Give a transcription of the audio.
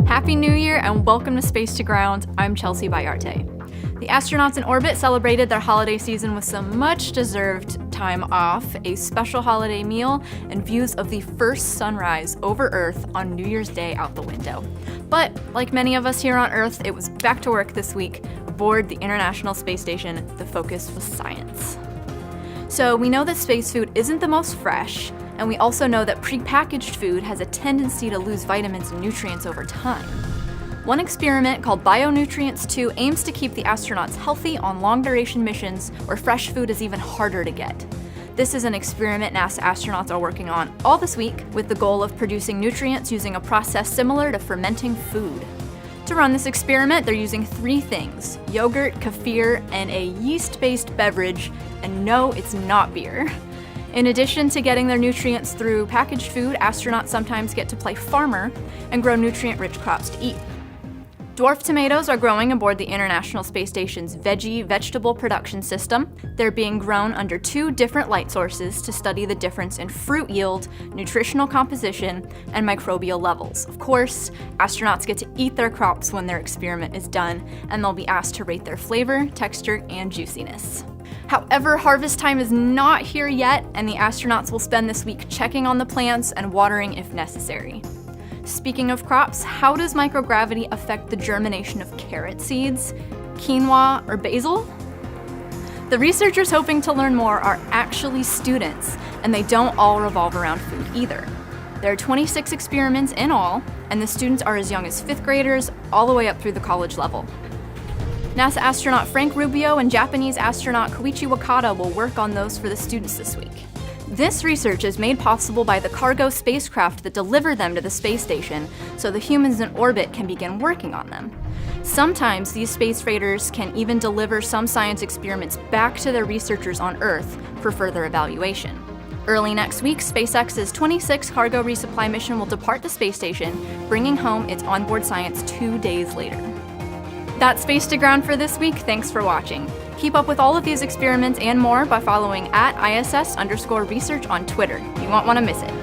Happy New Year and welcome to Space to Ground. I'm Chelsea Bayarte. The astronauts in orbit celebrated their holiday season with some much-deserved time off, a special holiday meal, and views of the first sunrise over Earth on New Year's Day out the window. But like many of us here on Earth, it was back to work this week. Aboard the International Space Station, the focus was science. So we know that space food isn't the most fresh, and we also know that prepackaged food has a tendency to lose vitamins and nutrients over time. One experiment called BioNutrients 2 aims to keep the astronauts healthy on long-duration missions where fresh food is even harder to get. This is an experiment NASA astronauts are working on all this week with the goal of producing nutrients using a process similar to fermenting food. To run this experiment, they're using 3 things: yogurt, kefir, and a yeast-based beverage, and no, it's not beer. In addition to getting their nutrients through packaged food, astronauts sometimes get to play farmer and grow nutrient-rich crops to eat. Dwarf tomatoes are growing aboard the International Space Station's vegetable production system. They're being grown under 2 different light sources to study the difference in fruit yield, nutritional composition, and microbial levels. Of course, astronauts get to eat their crops when their experiment is done, and they'll be asked to rate their flavor, texture, and juiciness. However, harvest time is not here yet, and the astronauts will spend this week checking on the plants and watering if necessary. Speaking of crops, how does microgravity affect the germination of carrot seeds, quinoa, or basil? The researchers hoping to learn more are actually students, and they don't all revolve around food either. There are 26 experiments in all, and the students are as young as 5th graders all the way up through the college level. NASA astronaut Frank Rubio and Japanese astronaut Koichi Wakata will work on those for the students this week. This research is made possible by the cargo spacecraft that deliver them to the space station, so the humans in orbit can begin working on them. Sometimes these space freighters can even deliver some science experiments back to their researchers on Earth for further evaluation. Early next week, SpaceX's 26 cargo resupply mission will depart the space station, bringing home its onboard science 2 days later. That's Space to Ground for this week. Thanks for watching. Keep up with all of these experiments and more by following @ISS_research on Twitter. You won't want to miss it.